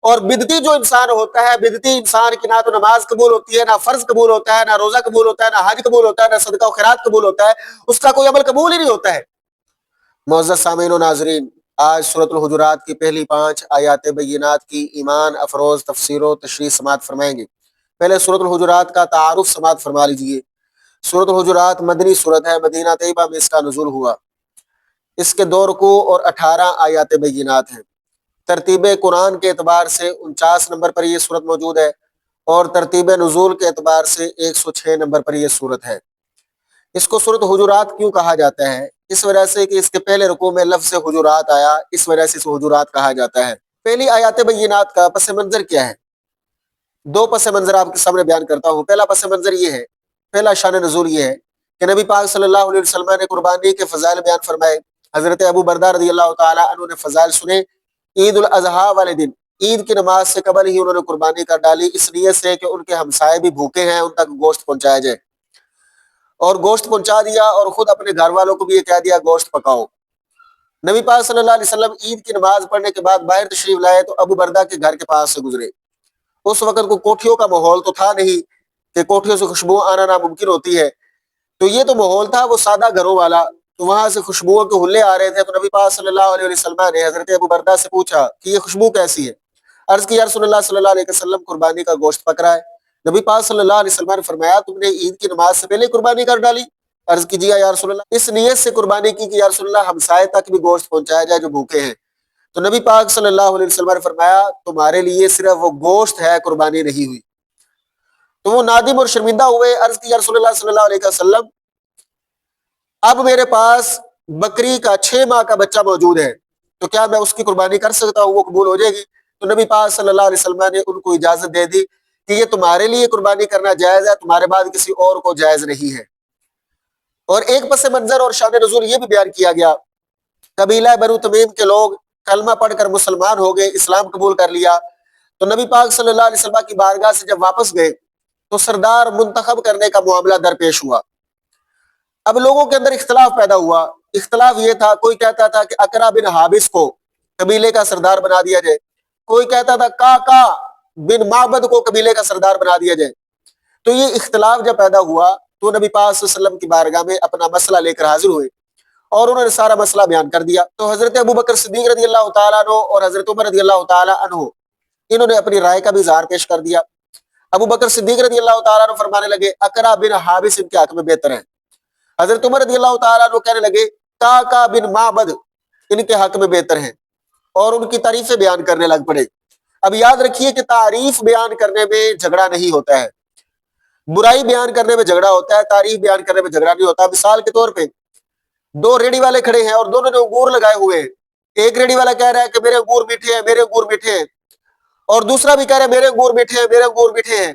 اور بدتی جو انسان ہوتا ہے، بدتی انسان کی نہ تو نماز قبول ہوتی ہے، نہ فرض قبول ہوتا ہے، نہ روزہ قبول ہوتا ہے، نہ حج قبول ہوتا ہے، نہ صدقہ و خیرات قبول ہوتا ہے، اس کا کوئی عمل قبول ہی نہیں ہوتا ہے۔ معزز سامعین و ناظرین، آج سورۃ الحجرات کی پہلی 5 آیات بینات کی ایمان افروز تفسیر و تشریح سماعت فرمائیں گے۔ پہلے سورۃ الحجرات کا تعارف سماعت فرما لیجئے۔ سورۃ الحجرات مدنی سورت ہے، مدینہ طیبہ میں اس کا نزول ہوا۔ اس کے 2 رکوع اور 18 آیات بینات ہیں۔ ترتیب قرآن کے اعتبار سے 49 نمبر پر یہ سورت موجود ہے، اور ترتیب نزول کے اعتبار سے 106 نمبر پر یہ سورت ہے۔ اس کو سورۃ حجرات کیوں کہا جاتا ہے؟ اس وجہ سے کہ اس کے پہلے رکوع میں لفظ حجرات آیا، اس وجہ سے اس کو حجرات کہا جاتا ہے۔ پہلی آیات بینات کا پس منظر کیا ہے؟ 2 پس منظر آپ کے سامنے بیان کرتا ہوں۔ پہلا پس منظر یہ ہے، پہلا شان نزول یہ ہے کہ نبی پاک صلی اللہ علیہ وسلم نے قربانی کے فضائل بیان فرمائے۔ حضرت ابو بردہ رضی اللہ تعالی عنہ نے فضائل سنے۔ عید الاضحیٰ والے دن، عید کی نماز سے قبل ہی انہوں نے قربانی کر ڈالی، اس نیت سے کہ ان کے ہمسائے بھی بھوکے ہیں، ان تک گوشت پہنچایا جائے، اور گوشت پہنچا دیا، اور خود اپنے گھر والوں کو بھی یہ کہہ دیا گوشت پکاؤ۔ نبی پاک صلی اللہ علیہ وسلم عید کی نماز پڑھنے کے بعد باہر تشریف لائے تو ابو بردہ کے گھر کے پاس سے گزرے۔ اس وقت کو کوٹھیوں کا ماحول تو تھا نہیں کہ کوٹھیوں سے خوشبو آنا ناممکن ہوتی ہے، تو یہ تو ماحول تھا وہ سادہ گھروں والا، تو وہاں سے خوشبوؤں کے حلے آ رہے تھے۔ تو نبی پاک صلی اللہ علیہ وسلم نے حضرت ابو بردہ سے پوچھا کہ یہ خوشبو کیسی ہے؟ عرض کی یا رسول اللہ صلی اللہ علیہ وسلم، قربانی کا گوشت پک رہا ہے۔ نبی پاک صلی اللہ علیہ وسلم نے فرمایا تم نے عید کی نماز سے پہلے قربانی کر ڈالی؟ عرض کی جی یا رسول اللہ، اس نیت سے قربانی کی کہ یا رسول اللہ ہمسائے تک بھی گوشت پہنچایا جائے جو بھوکے ہیں۔ تو نبی پاک صلی اللہ علیہ وسلم نے فرمایا تمہارے لیے صرف وہ گوشت ہے، قربانی نہیں ہوئی۔ تو وہ نادم اور شرمندہ ہوئے۔ عرض کی یا رسول اللہ صلی اللہ علیہ وسلم، اب میرے پاس بکری کا 6 ماہ کا بچہ موجود ہے، تو کیا میں اس کی قربانی کر سکتا ہوں؟ وہ قبول ہو جائے گی؟ تو نبی پاک صلی اللہ علیہ وسلم نے ان کو اجازت دے دی کہ یہ تمہارے لیے قربانی کرنا جائز ہے، تمہارے بعد کسی اور کو جائز نہیں ہے۔ اور ایک پس منظر اور شان نزول یہ بھی بیان کیا گیا، قبیلہ بنو تمیم کے لوگ کلمہ پڑھ کر مسلمان ہو گئے، اسلام قبول کر لیا۔ تو نبی پاک صلی اللہ علیہ وسلم کی بارگاہ سے جب واپس گئے تو سردار منتخب کرنے کا معاملہ درپیش ہوا۔ اب لوگوں کے اندر اختلاف پیدا ہوا۔ اختلاف یہ تھا، کوئی کہتا تھا کہ اقرا بن حابس کو قبیلے کا سردار بنا دیا جائے، کوئی کہتا تھا کاکا بن معبد کو قبیلے کا سردار بنا دیا جائے۔ تو یہ اختلاف جب پیدا ہوا تو نبی پاک صلی اللہ علیہ وسلم کی بارگاہ میں اپنا مسئلہ لے کر حاضر ہوئے، اور انہوں نے سارا مسئلہ بیان کر دیا۔ تو حضرت ابو بکر صدیق رضی اللہ تعالیٰ عنہ اور حضرت عمر رضی اللہ تعالیٰ عنہ انہوں نے اپنی رائے کا بھی اظہار پیش کر دیا۔ ابو بکر صدیق رضی اللہ تعالیٰ عنہ فرمانے لگے اقرا بن حابس ان کے حق میں بہتر ہے۔ حضرت عمر رضی اللہ تعالیٰ عنہ کہنے لگے کاکا بن معبد ان کے حق میں بہتر ہیں، اور ان کی تعریفیں بیان کرنے لگ پڑے۔ اب یاد رکھیے کہ تعریف بیان کرنے میں جھگڑا نہیں ہوتا ہے، برائی بیان کرنے میں جھگڑا ہوتا ہے، تعریف بیان کرنے میں جھگڑا نہیں ہوتا۔ مثال کے طور پہ 2 ریڑھی والے کھڑے ہیں اور دونوں نے انگور لگائے ہوئے ہیں۔ ایک ریڑھی والا کہہ رہا ہے کہ میرے انگور میٹھے ہیں، میرے انگور میٹھے ہیں، اور دوسرا بھی کہہ رہا ہے میرے انگور میٹھے ہیں، میرے انگور میٹھے ہیں۔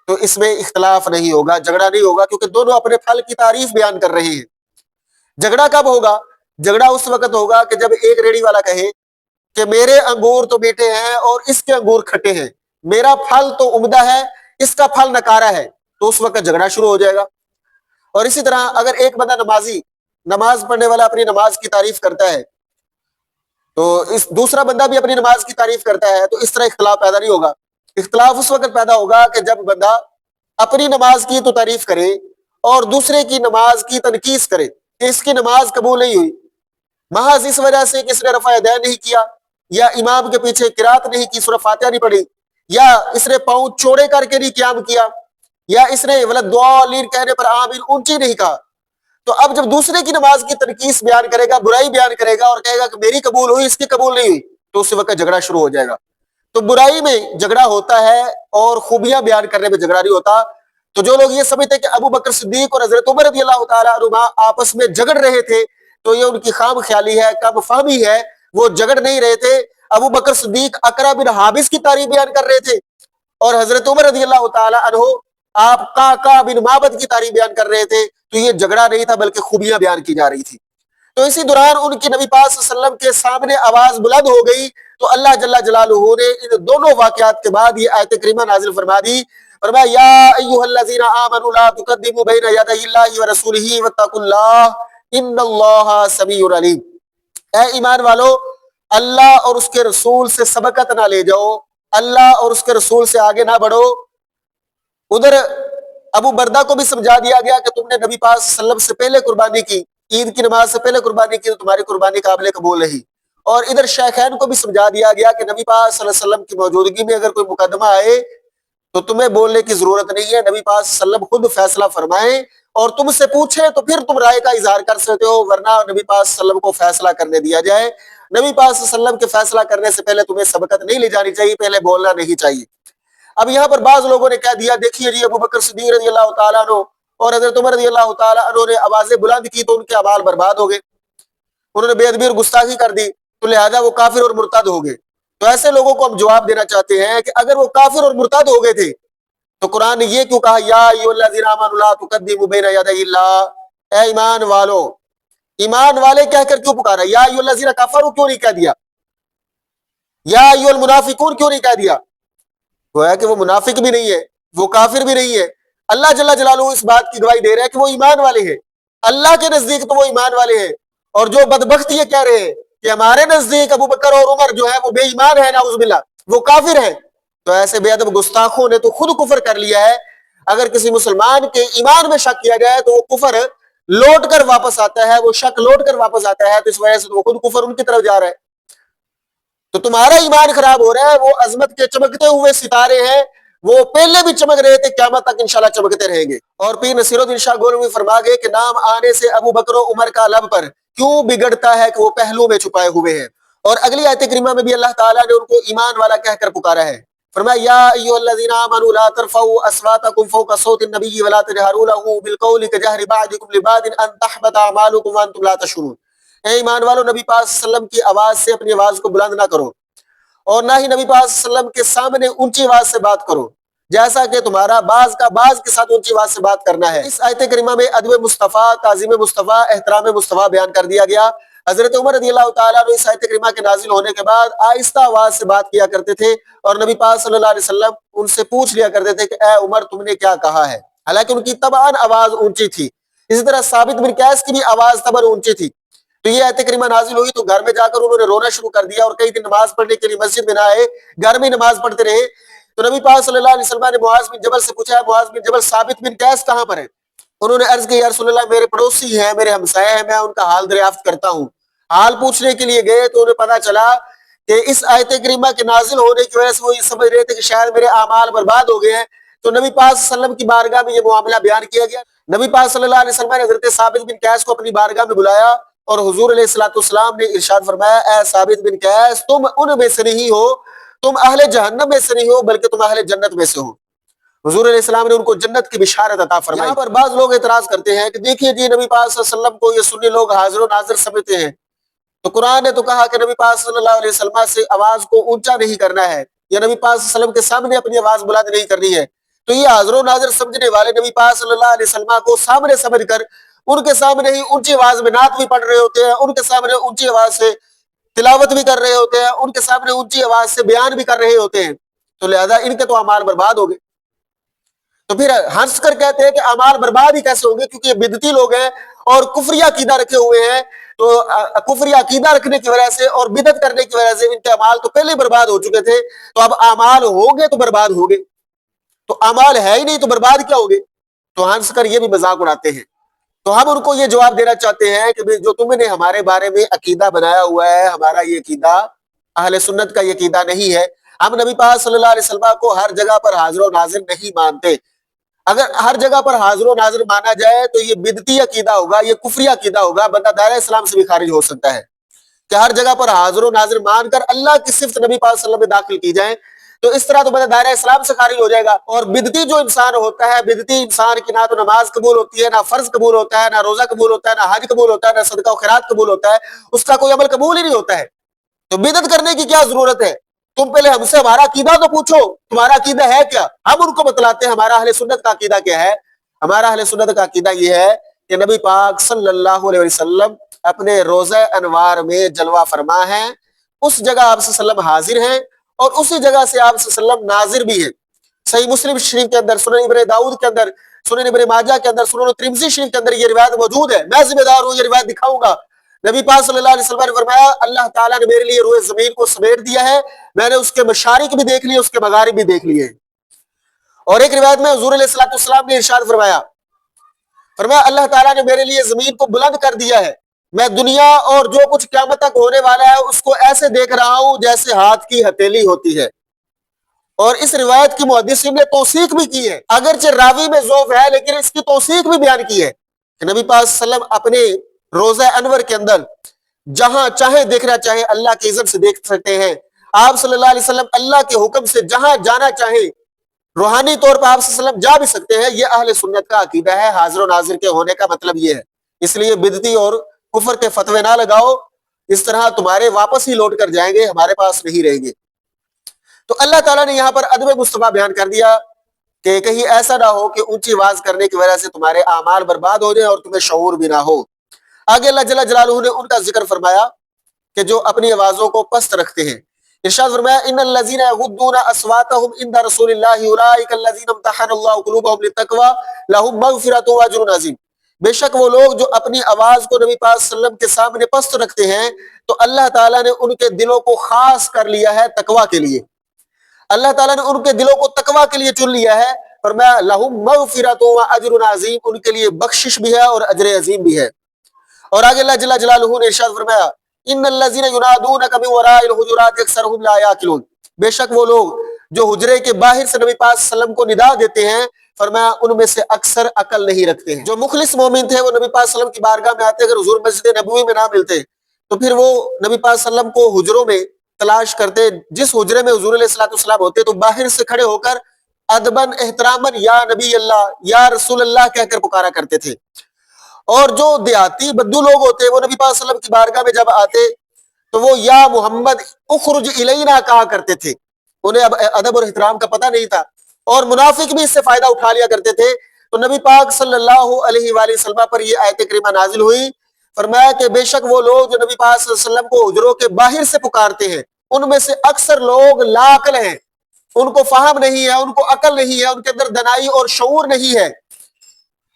تو اس میں اختلاف نہیں ہوگا، جھگڑا نہیں ہوگا، کیونکہ دونوں اپنے پھل کی تعریف بیان کر رہے ہیں۔ جھگڑا کب ہوگا؟ جھگڑا اس وقت ہوگا کہ جب ایک ریڑھی والا کہے کہ میرے انگور تو میٹھے ہیں اور اس کے انگور کھٹے ہیں، میرا پھل تو عمدہ ہے، اس کا پھل نکارا ہے، تو اس وقت جھگڑا شروع ہو جائے گا۔ اور اسی طرح اگر ایک بندہ نمازی، نماز پڑھنے والا اپنی نماز کی تعریف کرتا ہے تو اس دوسرا بندہ بھی اپنی نماز کی تعریف کرتا ہے، تو اس طرح اختلاف پیدا نہیں ہوگا۔ اختلاف اس وقت پیدا ہوگا کہ جب بندہ اپنی نماز کی تو تعریف کرے اور دوسرے کی نماز کی تنقیص کرے کہ اس کی نماز قبول نہیں ہوئی، محض اس وجہ سے کہ اس نے رفع یدین نہیں کیا، یا امام کے پیچھے قرات نہیں کی، سورہ فاتحہ نہیں پڑھی، یا اس نے پاؤں چوڑے کر کے نہیں قیام کیا، یا اس نے ولدالین کہنے پر آمین اونچی نہیں کہا۔ تو اب جب دوسرے کی نماز کی تنقیص بیان کرے گا، برائی بیان کرے گا، اور کہے گا کہ میری قبول ہوئی اس کی قبول نہیں ہوئی، تو اس وقت جھگڑا شروع ہو جائے گا۔ تو برائی میں جھگڑا ہوتا ہے اور خوبیاں بیان کرنے میں جھگڑا نہیں ہوتا۔ تو جو لوگ یہ سمجھتے ہیں کہ ابو بکر صدیق اور حضرت عمر رضی اللہ تعالیٰ عنہ آپس میں جھگڑ رہے تھے، تو یہ ان کی خام خیالی ہے، کم فہمی ہے، وہ جھگڑ نہیں رہے تھے۔ ابو بکر صدیق اقرا بن حابس کی تعریف بیان کر رہے تھے، اور حضرت عمر رضی اللہ تعالیٰ عنہ آپ کاکا بن معبد کی تعریف بیان کر رہے تھے۔ تو یہ جھگڑا نہیں تھا بلکہ خوبیاں بیان کی جا رہی تھی۔ تو اسی دوران ان کی نبی پاک صلی اللہ علیہ وسلم کے سامنے آواز بلند ہو گئی، تو اللہ جل جلالہ نے ان دونوں واقعات کے بعد یہ آیت کریمہ نازل فرما دی، فرمایا یا ایھا الذین آمنوا لا تقدموا بین یدی اللہ ورسولہ واتقوا اللہ ان اللہ سمیع علیم۔ اے ایمان والو، اللہ اور اس کے رسول سے سبقت نہ لے جاؤ، اللہ اور اس کے رسول سے آگے نہ بڑھو. ادھر ابو بردا کو بھی سمجھا دیا گیا کہ تم نے نبی پاک صلی اللہ علیہ وسلم سے پہلے قربانی کی، عید کی نماز سے پہلے قربانی کی، تو تمہاری قربانی قابل قبول نہیں. اور ادھر شیخین کو بھی سمجھا دیا گیا کہ نبی پاک صلی اللہ علیہ وسلم کی موجودگی میں اگر کوئی مقدمہ آئے تو تمہیں بولنے کی ضرورت نہیں ہے، نبی پاک صلی اللہ علیہ وسلم خود فیصلہ فرمائیں اور تم سے پوچھیں تو پھر تم رائے کا اظہار کر سکتے ہو، ورنہ نبی پاک صلی اللہ علیہ وسلم کو فیصلہ کرنے دیا جائے. نبی پاک صلی اللہ علیہ وسلم کے فیصلہ کرنے سے پہلے تمہیں سبقت نہیں لی جانی چاہیے، پہلے بولنا نہیں چاہیے. اب یہاں پر بعض لوگوں نے کہہ دیا، دیکھیے جی ابو بکر صدیق رضی اللہ تعالیٰ عنہ اور حضرت عمر رضی اللہ تعالیٰ عنہ نے آوازیں بلند کی تو ان کے اعمال برباد ہو گئے، انہوں نے بے ادبی اور گستاخی کر دی تو لہذا وہ کافر اور مرتد ہو گئے. تو ایسے لوگوں کو ہم جواب دینا چاہتے ہیں کہ اگر وہ کافر اور مرتد ہو گئے تھے تو قرآن نے یہ کیوں کہا یا ایھا الذین آمنوا لا تقدموا بین یدی اللہ، اے ایمان والو، ایمان والے کہہ کر کیوں پکارا؟ یا ایھا الذین کفروا کیوں نہیں کہہ دیا؟ یا ایھا المنافقون کیوں نہیں کہہ دیا؟ گویا کہ وہ منافق بھی نہیں ہے، وہ کافر بھی نہیں ہے. اللہ جل جلالہ اس بات کی گواہی دے رہا ہے کہ وہ ایمان والے ہیں، اللہ کے نزدیک تو وہ ایمان والے ہیں. اور جو بدبخت یہ کہہ رہے ہیں کہ ہمارے نزدیک ابو بکر اور عمر جو ہے وہ بے ایمان ہے، نعوذ باللہ وہ کافر ہیں، تو ایسے بے ادب گستاخوں نے تو خود کفر کر لیا ہے. اگر کسی مسلمان کے ایمان میں شک کیا جائے تو وہ کفر لوٹ کر واپس آتا ہے، وہ شک لوٹ کر واپس آتا ہے، تو اس وجہ سے وہ خود کفر ان کی طرف جا رہا ہے. تو تمہارا ایمان خراب ہو رہا ہے، وہ عظمت کے چمکتے ہوئے ستارے ہیں، وہ پہلے بھی چمک رہے تھے، قیامت تک انشاءاللہ چمکتے رہیں گے. اور پیر نصیر الدین شاہ گولوی فرما گئے کہ نام آنے سے ابو بکر و عمر کا لب پر کیوں بگڑتا ہے کہ وہ پہلو میں چھپائے ہوئے ہیں. اور اگلی آیت کریمہ میں بھی اللہ تعالیٰ نے ان کو ایمان والا کہہ کر پکارا ہے. فرمایا یا ایھا الذین آمنوا لا ترفعوا اصواتکم فوق صوت النبی ولا تجہروا له بالقول کجہر بعضکم لبعض ان تحبط اعمالکم وانتم لا تشعرون. اے ایمان والو، نبی پاک صلی اللہ علیہ وسلم کی آواز سے اپنی آواز کو بلند نہ کرو اور نہ ہی نبی پاک صلی اللہ علیہ وسلم کے سامنے اونچی آواز سے بات کرو، جیسا کہ تمہارا بعض کا بعض کے ساتھ اونچی آواز سے بات کرنا ہے. اس آیت کریمہ میں ادب مصطفیٰ، تعظیم مصطفیٰ، احترام مصطفیٰ بیان کر دیا گیا. حضرت عمر رضی اللہ تعالیٰ عنہ اس آیت کریمہ کے نازل ہونے کے بعد آہستہ آواز سے بات کیا کرتے تھے اور نبی پاک صلی اللہ علیہ وسلم ان سے پوچھ لیا کرتے تھے کہ اے عمر تم نے کیا کہا ہے، حالانکہ ان کی طبعاً آواز اونچی تھی. اسی طرح ثابت بن قیس کی بھی آواز طبعاً اونچی تھی. تو یہ آیت کریمہ نازل ہوئی تو گھر میں جا کر انہوں نے رونا شروع کر دیا اور کئی دن نماز پڑھنے کے لیے مسجد میں نہ آئے، گھر میں نماز پڑھتے رہے. تو نبی پاک صلی اللہ علیہ وسلم نے معاذ بن جبل سے پوچھا ہے معاذ بن جبل ثابت بن قیس کہاں پر ہے؟ انہوں نے عرض کی یا رسول اللہ میرے پڑوسی ہیں، میرے ہمسائے ہیں، میں ان کا حال دریافت کرتا ہوں. حال پوچھنے کے لیے گئے تو انہیں پتا چلا کہ اس آیت کریمہ کے نازل ہونے کی وجہ سے وہ یہ سمجھ رہے تھے کہ شاید میرے اعمال برباد ہو گئے ہیں. تو نبی پاک صلی اللہ علیہ وسلم کی بارگاہ میں یہ معاملہ بیان کیا گیا. نبی پاک صلی اللہ علیہ وسلم نے حضرت ثابت بن قیس کو اپنی بارگاہ میں بلایا اور حضور علیہ الصلوۃ والسلام نے ارشاد فرمایا اے ثابت بن قیس تم ان میں سے نہیں ہو، تم اہل جہنم میں سے نہیں ہو بلکہ تم اہل جنت میں سے ہو. حضور علیہ السلام نے ان کو جنت کی بشارت عطا فرمائی. یہاں پر بعض لوگ اعتراض کرتے ہیں کہ دیکھیے جی نبی پاک صلی اللہ علیہ وسلم کو یہ سنی لوگ حاضر و ناظر سمجھتے ہیں، تو قرآن نے تو کہا کہ نبی پاک صلی اللہ علیہ وسلم سے آواز کو اونچا نہیں کرنا ہے یا نبی پاک صلی اللہ علیہ وسلم کے سامنے اپنی آواز بلند نہیں کرنی ہے. تو یہ حاضر و ناظر سمجھنے والے نبی پاک صلی اللہ علیہ وسلم کو سامنے سمجھ کر ان کے سامنے ہی اونچی آواز میں نعت بھی پڑھ رہے ہوتے ہیں، ان کے سامنے اونچی آواز سے تلاوت بھی کر رہے ہوتے ہیں، ان کے سامنے اونچی آواز سے بیان بھی کر رہے ہوتے ہیں. تو لہذا ان کے تو اعمال برباد ہو گئے. تو پھر ہنس کر کہتے ہیں کہ اعمال برباد ہی کیسے ہوں گے، کیونکہ یہ بدعتی لوگ ہیں اور کفری عقیدہ رکھے ہوئے ہیں. تو کفری عقیدہ رکھنے کی وجہ سے اور بدعت کرنے کی وجہ سے ان کے اعمال تو پہلے برباد ہو چکے تھے، تو اب اعمال ہوں گے تو برباد ہو گے، تو اعمال ہے ہی نہیں تو برباد کیا ہوگے. تو ہنس کر یہ بھی مذاق اڑاتے ہیں. تو ہم ان کو یہ جواب دینا چاہتے ہیں کہ جو تم نے ہمارے بارے میں عقیدہ بنایا ہوا ہے، ہمارا یہ عقیدہ اہل سنت کا یہ عقیدہ نہیں ہے. ہم نبی پاک صلی اللہ علیہ وسلم کو ہر جگہ پر حاضر و ناظر نہیں مانتے. اگر ہر جگہ پر حاضر و ناظر مانا جائے تو یہ بدعتی عقیدہ ہوگا، یہ کفری عقیدہ ہوگا، بندہ دائرہ اسلام سے بھی خارج ہو سکتا ہے. کہ ہر جگہ پر حاضر و ناظر مان کر اللہ کی صفت نبی پاک صلی اللہ علیہ وسلم میں داخل کی جائیں تو اس طرح تو بندہ دائرہ اسلام سے خارج ہو جائے گا. اور بدعتی جو انسان ہوتا ہے، بدعتی انسان کی نہ تو نماز قبول ہوتی ہے، نہ فرض قبول ہوتا ہے، نہ روزہ قبول ہوتا ہے، نہ حج قبول ہوتا ہے، نہ صدقہ و خیرات قبول ہوتا ہے، اس کا کوئی عمل قبول ہی نہیں ہوتا ہے. تو بدعت کرنے کی کیا ضرورت ہے؟ تم پہلے ہم سے ہمارا عقیدہ تو پوچھو، تمہارا عقیدہ ہے کیا؟ ہم ان کو بتلاتے ہیں ہمارا اہل سنت کا عقیدہ کیا ہے. ہمارا اہل سنت کا عقیدہ یہ ہے کہ نبی پاک صلی اللہ علیہ وسلم اپنے روضہ انوار میں جلوہ فرما ہیں، اس جگہ آپ صلی اللہ علیہ وسلم حاضر ہیں اور اسی جگہ سے آپ صلی اللہ علیہ وسلم ناظر بھی ہیں. صحیح مسلم شریف کے اندر، سنن ابن داؤد کے اندر، سنن ابن ماجہ کے اندر، سنن ترمذی شریف کے اندر یہ روایت موجود ہے. میں ذمہ دار ہوں یہ روایت دکھاؤں گا نبی پاک صلی اللہ علیہ وسلم نے فرمایا اللہ تعالیٰ نے میرے لیے روئے زمین کو سمیٹ دیا ہے، میں نے اس کے مشارق بھی دیکھ لیے، اس کے مغارب بھی دیکھ لیے۔ اور ایک روایت میں حضور علیہ الصلوۃ والسلام نے ارشاد فرمایا اللہ تعالیٰ نے میرے لیے زمین کو بلند کر دیا ہے، میں دنیا اور جو کچھ قیامت تک ہونے والا ہے اس کو ایسے دیکھ رہا ہوں جیسے ہاتھ کی ہتھیلی ہوتی ہے۔ اور اس روایت کی محدثین نے توثیق بھی کی ہے، اگرچہ راوی میں ضعف ہے لیکن اس کی توثیق بھی بیان کی ہے کہ نبی پاک صلی اللہ علیہ وسلم اپنے روضہ انور کے اندر جہاں چاہے دیکھنا چاہے اللہ کے اذن سے دیکھ سکتے ہیں۔ آپ صلی اللہ علیہ وسلم اللہ کے حکم سے جہاں جانا چاہے روحانی طور پر آپ صلی اللہ علیہ وسلم جا بھی سکتے ہیں۔ یہ اہل سنت کا عقیدہ ہے، حاضر و ناظر کے ہونے کا مطلب یہ ہے۔ اس لیے بدعتی اور کفر کے فتوے نہ لگاؤ، اس طرح تمہارے واپس ہی لوٹ کر جائیں گے، ہمارے پاس نہیں رہیں گے۔ تو اللہ تعالیٰ نے یہاں پر ادب مصطفیٰ بیان کر دیا کہ کہیں ایسا نہ ہو کہ اونچی آواز کرنے کی وجہ سے تمہارے اعمال برباد ہو جائیں اور تمہیں شعور بھی نہ ہو۔ آگے اللہ جل جلالہ نے ان کا ذکر فرمایا کہ جو اپنی آوازوں کو پست رکھتے ہیں۔ ارشاد فرمایا ان الذين يغضون اصواتهم عند رسول الله اولئك الذين امتحن الله قلوبهم للتقوى لهم مغفرة واجر عظیم۔ بے شک وہ لوگ جو اپنی آواز کو نبی پاک صلی اللہ علیہ وسلم کے سامنے پست رکھتے ہیں تو اللہ تعالیٰ نے ان کے دلوں کو خاص کر لیا ہے تقوی کے لیے، اللہ تعالیٰ نے ان کے دلوں کو تقوی کے لیے چن لیا ہے۔ فرمایا لهم مغفرة واجر عظیم، ان کے لیے بخشش بھی ہے اور اجر عظیم بھی ہے۔ اور آگے اللہ جل جلالہ نے ارشاد فرمایا ان الذين ينادونك من وراء الحجرات اکثرهم لا يعقلون، بے شک وہ لوگ جو حجرے کے باہر سے نبی پاک صلی اللہ علیہ وسلم کو ندا دیتے ہیں، فرمایا ان میں سے اکثر عقل نہیں رکھتے ہیں۔ جو مخلص مومن تھے وہ نبی پاک صلی اللہ علیہ وسلم کی بارگاہ میں آتے، اگر حضور مسجد نبوی میں نہ ملتے تو پھر وہ نبی پاک صلی اللہ علیہ وسلم کو حجروں میں تلاش کرتے، جس حجرے میں حضور علیہ الصلوۃ والسلام ہوتے تو باہر سے کھڑے ہو کر ادباً احتراماً یا نبی اللہ یا رسول اللہ کہہ کر پکارا کرتے تھے۔ اور جو دیہاتی بدو لوگ ہوتے وہ نبی پاک صلی اللہ علیہ وسلم کی بارگاہ میں جب آتے تو وہ یا محمد اخرج الینا کہا کرتے تھے، انہیں اب ادب اور احترام کا پتہ نہیں تھا، اور منافق بھی اس سے فائدہ اٹھا لیا کرتے تھے۔ تو نبی پاک صلی اللہ علیہ وآلہ وسلم پر یہ آیت کریمہ نازل ہوئی، فرمایا کہ بے شک وہ لوگ جو نبی پاک صلی اللہ علیہ وسلم کو حجروں کے باہر سے پکارتے ہیں ان میں سے اکثر لوگ لا عقل ہیں، ان کو فہم نہیں ہے، ان کو عقل نہیں ہے، ان کے اندر دنائی اور شعور نہیں ہے۔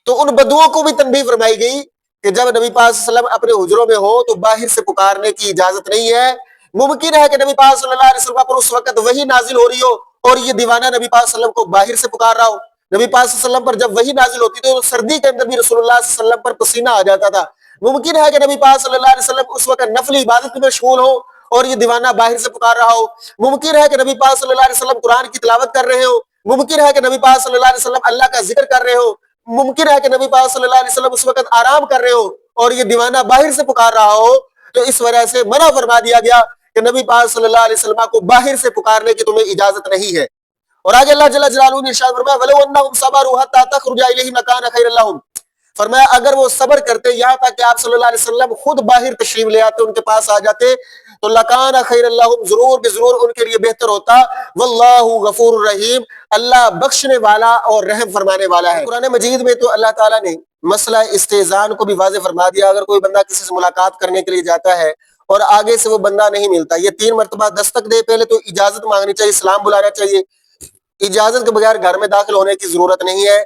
تو ان بدوؤں کو بھی تنبیہ فرمائی گئی کہ جب نبی پاک صلی اللہ علیہ وسلم اپنے حجروں میں ہو تو باہر سے پکارنے کی اجازت نہیں ہے۔ ممکن ہے کہ نبی پاک صلی اللہ علیہ وسلم پر اس وقت وحی نازل ہو رہی ہو اور یہ دیوانہ نبی پاک صلی اللہ علیہ وسلم کو باہر سے پکار رہا ہو۔ نبی پاک صلی اللہ علیہ وسلم پر جب وحی نازل ہوتی تو سردی کے اندر بھی رسول اللہ صلی اللہ علیہ وسلم پر پسینہ آ جاتا تھا۔ ممکن ہے کہ نبی پاک صلی اللہ علیہ وسلم اس وقت نفلی عبادت میں مشغول ہو اور یہ دیوانہ باہر سے پکار رہا ہو۔ ممکن ہے کہ نبی پاک صلی اللہ علیہ وسلم قرآن کی تلاوت کر رہے ہو، ممکن ہے کہ نبی پاک صلی اللہ علیہ وسلم اللہ کا ذکر کر رہے ہو، ممکن ہے کہ نبی پاک صلی اللہ علیہ وسلم اس وقت آرام کر رہے ہو اور یہ دیوانہ باہر سے پکار رہا ہو۔ تو اس وجہ سے منع فرما دیا گیا کہ نبی پاک صلی اللہ علیہ وسلم کو باہر سے پکارنے کی تمہیں اجازت نہیں ہے۔ اور آگے اللہ جل جلالہ نے ارشاد فرمایا وَلَوْ أَنَّهُمْ صَبَرُوا حَتَّى تَخْرُجَ إِلَيْهِمْ لَكَانَ خَيْرًا لَهُمْ، فرمایا اگر وہ صبر کرتے یہاں تک کہ آپ صلی اللہ علیہ وسلم خود باہر تشریف لے آتے، ان کے پاس آ جاتے تو لَكَانَ خَيْرًا لَهُمْ، ضرور بضرور ان کے لیے بہتر ہوتا۔ وَاللَّهُ غَفُورٌ رَحِيمٌ، اللہ بخشنے والا اور رحم فرمانے والا ہے۔ قرآن مجید میں تو اللہ تعالیٰ نے مسئلہ استئذان کو بھی واضح فرما دیا۔ اگر کوئی بندہ کسی سے ملاقات کرنے کے لیے جاتا ہے اور آگے سے وہ بندہ نہیں ملتا، یہ 3 مرتبہ دستک دے، پہلے تو اجازت مانگنی چاہیے، سلام بلانا چاہیے، اجازت کے بغیر گھر میں داخل ہونے کی ضرورت نہیں ہے،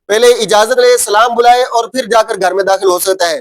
پہلے اجازت لے، سلام بلائے اور پھر جا کر گھر میں داخل ہو سکتا ہے۔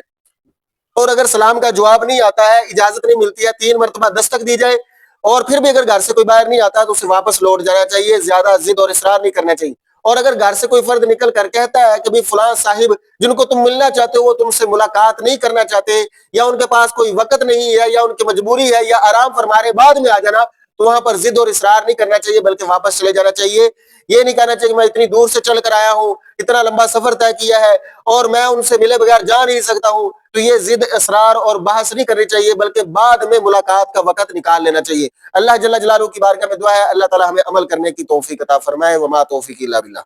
اور اگر سلام کا جواب نہیں آتا ہے، اجازت نہیں ملتی ہے، 3 مرتبہ دستک دی جائے اور پھر بھی اگر گھر سے کوئی باہر نہیں آتا تو اسے واپس لوٹ جانا چاہیے، زیادہ ضد اور اصرار نہیں کرنا چاہیے۔ اور اگر گھر سے کوئی فرد نکل کر کہتا ہے کہ بھی فلاں صاحب جن کو تم ملنا چاہتے ہو وہ تم سے ملاقات نہیں کرنا چاہتے، یا ان کے پاس کوئی وقت نہیں ہے، یا ان کی مجبوری ہے، یا آرام فرمانے بعد میں آ جانا، تو وہاں پر ضد اور اصرار نہیں کرنا چاہیے بلکہ واپس چلے جانا چاہیے۔ یہ نہیں کہنا چاہیے کہ میں اتنی دور سے چل کر آیا ہوں، اتنا لمبا سفر طے کیا ہے اور میں ان سے ملے بغیر جا نہیں سکتا ہوں، تو یہ ضد اصرار اور بحث نہیں کرنی چاہیے بلکہ بعد میں ملاقات کا وقت نکال لینا چاہیے۔ اللہ جل جلالہ کی بارگاہ میں دعا ہے اللہ تعالی ہمیں عمل کرنے کی توفیق عطا فرمائے۔ وما توفیقی الا باللہ۔